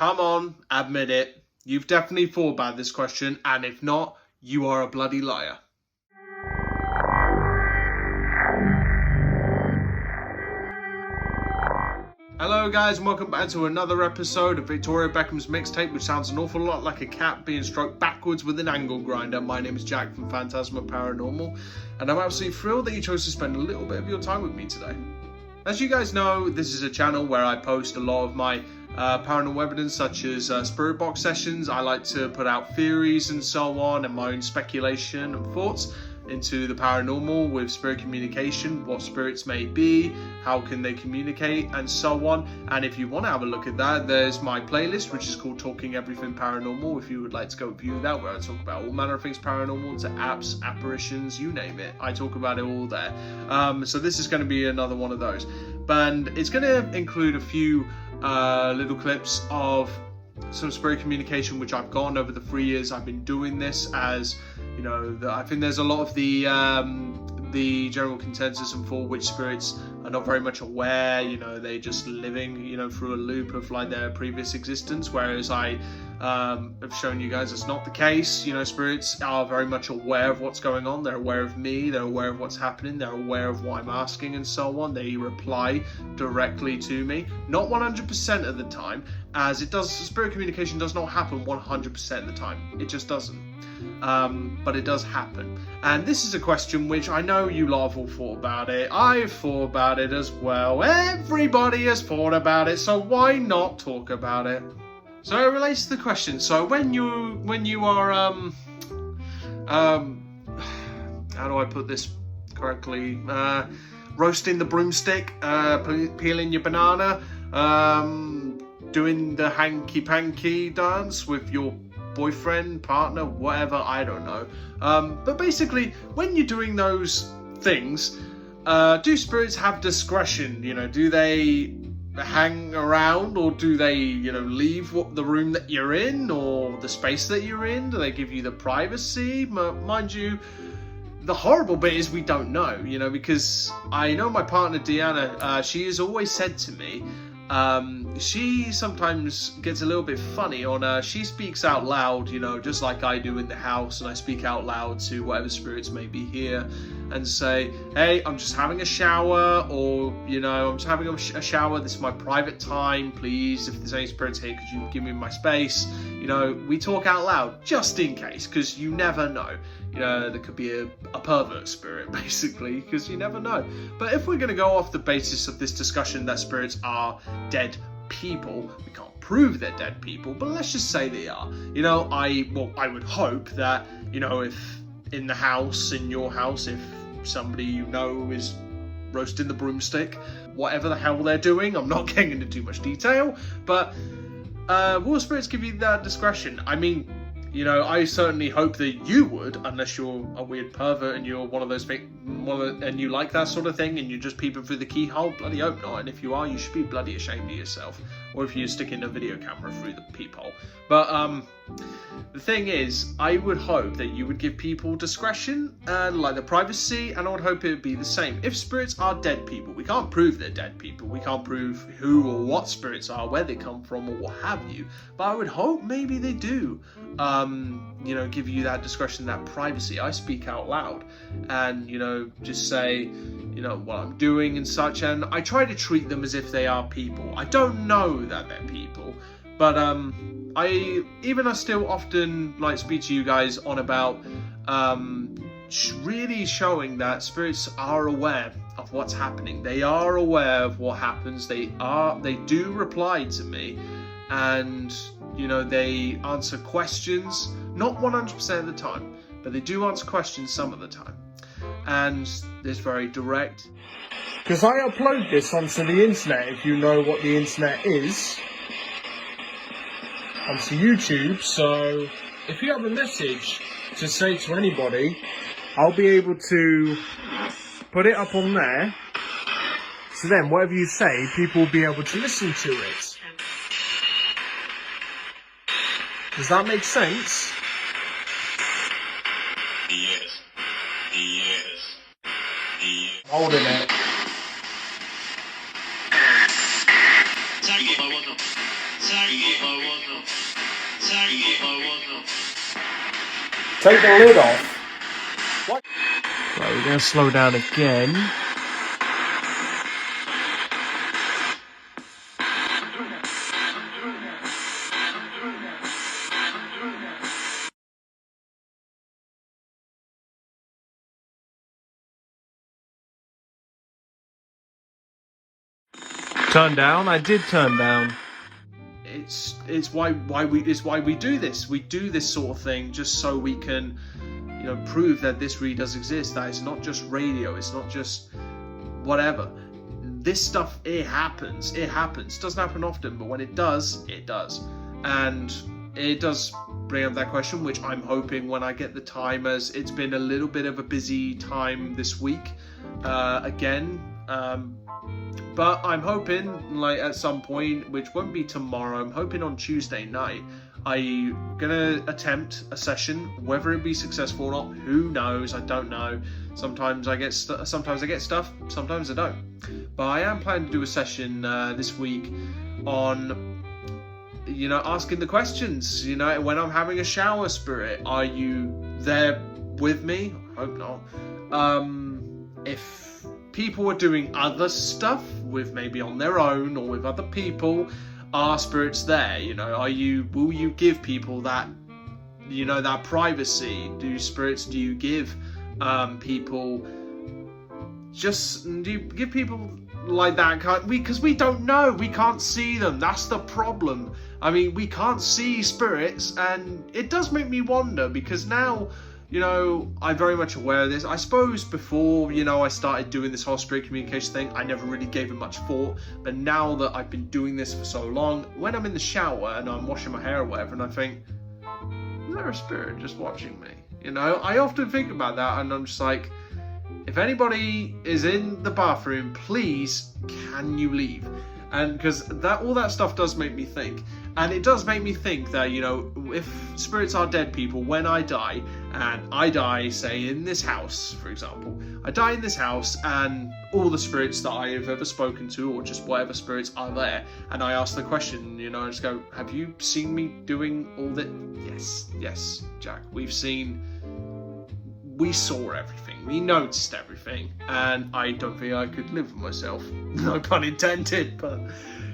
Come on, admit it. You've definitely thought about this question, and if not, you are a bloody liar. Hello guys, and welcome back to another episode of Victoria Beckham's Mixtape, which sounds an awful lot like a cat being stroked backwards with an angle grinder. My name is Jack from Phantasma Paranormal, and I'm absolutely thrilled that you chose to spend a little bit of your time with me today. As you guys know, this is a channel where I post a lot of my paranormal evidence, such as spirit box sessions. I like to put out theories and so on, and my own speculation and thoughts into the paranormal with spirit communication, what spirits may be, how can they communicate, and so on. And if you want to have a look at that, there's my playlist, which is called Talking Everything Paranormal, if you would like to go view that, where I talk about all manner of things paranormal, to apps, apparitions, you name it. I talk about it all there. So this is going to be another one of those. And it's going to include a few little clips of some spirit communication which I've gotten over the 3 years I've been doing this. As you know, I think there's a lot of the general consensus and for which spirits are not very much aware. You know, they're just living, you know, through a loop of like their previous existence, whereas I have shown you guys it's not the case. You know, spirits are very much aware of what's going on. They're aware of me, they're aware of what's happening, they're aware of what I'm asking and so on. They reply directly to me, not 100% of the time, as it does. Spirit communication does not happen 100% of the time. It just doesn't. But it does happen. And this is a question which I know you lot have all thought about it. I've thought about it as well. Everybody has thought about it, so why not talk about it? So it relates to the question. So when you are how do I put this correctly? Roasting the broomstick, peeling your banana, doing the hanky panky dance with your boyfriend, partner, whatever, I don't know. But basically, when you're doing those things, do spirits have discretion? You know, do they hang around, or do they, you know, leave the room that you're in or the space that you're in? Do they give you the privacy? Mind you, the horrible bit is we don't know, you know, because I know my partner Deanna, she has always said to me, she sometimes gets a little bit funny on, she speaks out loud, you know, just like I do in the house, and I speak out loud to whatever spirits may be here and say, hey, I'm just having a shower, or, you know, I'm just having a shower, this is my private time, please, if there's any spirits here, could you give me my space? You know, we talk out loud, just in case, because you never know. You know, there could be a pervert spirit, basically, because you never know. But if we're going to go off the basis of this discussion that spirits are dead people, we can't prove they're dead people, but let's just say they are. You know, I would hope that, you know, if in the house, in your house, if somebody you know is roasting the broomstick, whatever the hell they're doing, I'm not getting into too much detail, but will spirits give you that discretion? I mean, you know, I certainly hope that you would, unless you're a weird pervert and you're one of those and you like that sort of thing and you're just peeping through the keyhole. Bloody hope not. And if you are, you should be bloody ashamed of yourself. Or if you're sticking a video camera through the peephole. But the thing is, I would hope that you would give people discretion and like the privacy, and I would hope it would be the same. If spirits are dead people, we can't prove they're dead people. We can't prove who or what spirits are, where they come from, or what have you. But I would hope maybe they do, you know, give you that discretion, that privacy. I speak out loud and, you know, just say, you know, what I'm doing and such, and I try to treat them as if they are people. I don't know that they're people, but I still often like speak to you guys on about really showing that spirits are aware of what's happening. They are aware of what happens. They do reply to me, and you know, they answer questions, not 100% of the time, but they do answer questions some of the time, and it's very direct. Because I upload this onto the internet, if you know what the internet is, onto YouTube, so if you have a message to say to anybody, I'll be able to put it up on there, so then whatever you say, people will be able to listen to it. Does that make sense? Yes. Holding it. Take the lid off. What? Right, we're going to slow down again. Turn down. I did turn down. It's why we do this. We do this sort of thing just so we can, prove that this really does exist. That it's not just radio. It's not just whatever. This stuff, it happens. It happens. It doesn't happen often, but when it does, it does. And it does bring up that question, which I'm hoping when I get the time, as it's been a little bit of a busy time this week, again. But I'm hoping, like, at some point, which won't be tomorrow, I'm hoping on Tuesday night, I'm gonna attempt a session. Whether it be successful or not, who knows? I don't know. Sometimes I get stuff, sometimes I don't. But I am planning to do a session this week on, asking the questions. When I'm having a shower, Spirit, are you there with me? I hope not. If people are doing other stuff with maybe on their own or with other people, are spirits there? Will you give people that, that privacy? Do you give people like that? Because we don't know, we can't see them. That's the problem. I mean, we can't see spirits, and it does make me wonder, because now, I'm very much aware of this. I suppose before, I started doing this whole spirit communication thing, I never really gave it much thought. But now that I've been doing this for so long, when I'm in the shower and I'm washing my hair or whatever, and I think, is there a spirit just watching me? I often think about that, and I'm just like, if anybody is in the bathroom, please, can you leave? And because all that stuff does make me think. And it does make me think that, if spirits are dead people, when I die, and I die, say, in this house, for example, I die in this house, and all the spirits that I have ever spoken to, or just whatever spirits are there, and I ask the question, I just go, have you seen me doing all that? Yes, Jack, we saw everything, we noticed everything, and I don't think I could live with myself. No pun intended, but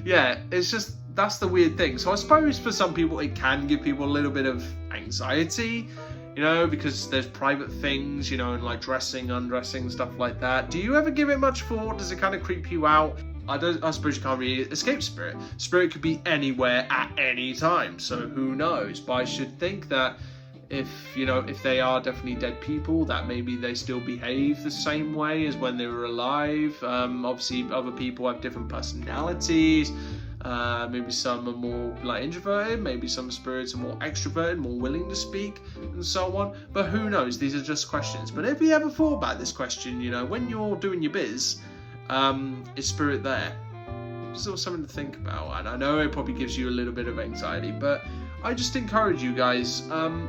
yeah, it's just, that's the weird thing. So I suppose for some people it can give people a little bit of anxiety, because there's private things, and like dressing, undressing, stuff like that. Do you ever give it much thought? Does it kind of creep you out? I suppose you can't really escape spirit. Spirit could be anywhere at any time, so who knows? But I should think that if they are definitely dead people, that maybe they still behave the same way as when they were alive. Obviously other people have different personalities. Maybe some are more like introverted, maybe some spirits are more extroverted, more willing to speak, and so on. But who knows? These are just questions. But have you ever thought about this question? When you're doing your biz, is spirit there? Still something to think about. And I know it probably gives you a little bit of anxiety, but I just encourage you guys,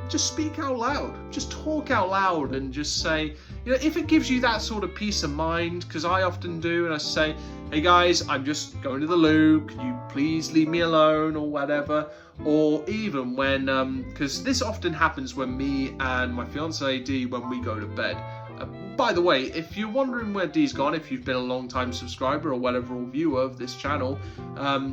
just speak out loud, just talk out loud, and just say, if it gives you that sort of peace of mind, because I often do, and I say, hey guys, I'm just going to the loo, can you please leave me alone, or whatever. Or even when, because this often happens when me and my fiancée Dee, when we go to bed. By the way, if you're wondering where Dee's gone, if you've been a long time subscriber or whatever, or viewer of this channel,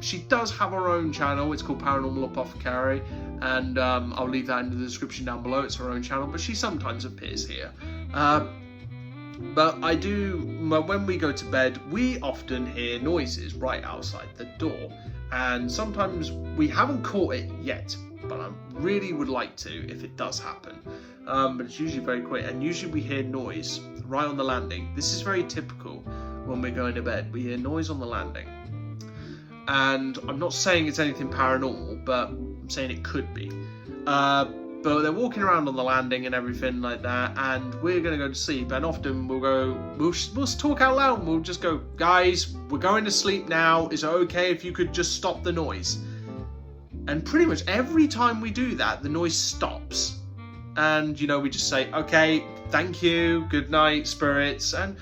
she does have her own channel. It's called Paranormal Apothecary, and I'll leave that in the description down below. It's her own channel, but she sometimes appears here. But I do, when we go to bed, we often hear noises right outside the door, and sometimes we haven't caught it yet, but I really would like to if it does happen. But it's usually very quick, and usually we hear noise right on the landing. This is very typical when we're going to bed. We hear noise on the landing, and I'm not saying it's anything paranormal, but I'm saying it could be. But they're walking around on the landing and everything like that, and we're gonna go to sleep. And often we'll talk out loud, and we'll just go, guys, we're going to sleep now. Is it okay if you could just stop the noise? And pretty much every time we do that, the noise stops. And, we just say, okay, thank you, good night, spirits. And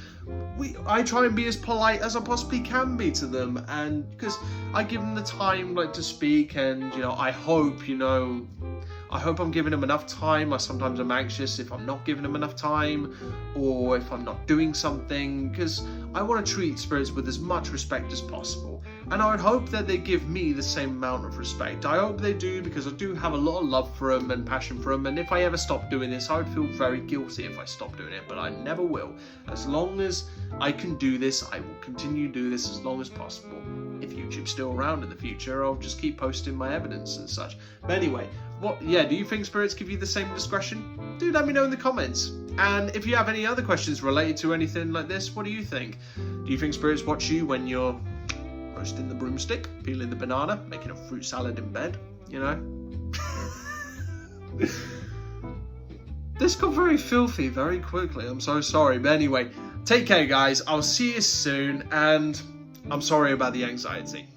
I try and be as polite as I possibly can be to them, and because I give them the time like to speak, and I hope I'm giving them enough time. Sometimes I'm anxious if I'm not giving them enough time, or if I'm not doing something, because I want to treat spirits with as much respect as possible. And I would hope that they give me the same amount of respect. I hope they do, because I do have a lot of love for them and passion for them. And if I ever stop doing this, I would feel very guilty if I stopped doing it, but I never will. As long as I can do this, I will continue to do this as long as possible. If YouTube's still around in the future, I'll just keep posting my evidence and such. But anyway, do you think spirits give you the same discretion? Do let me know in the comments. And if you have any other questions related to anything like this, what do you think? Do you think spirits watch you when you're roasting the broomstick, peeling the banana, making a fruit salad in bed, This got very filthy very quickly. I'm so sorry. But anyway, take care, guys. I'll see you soon, and I'm sorry about the anxiety.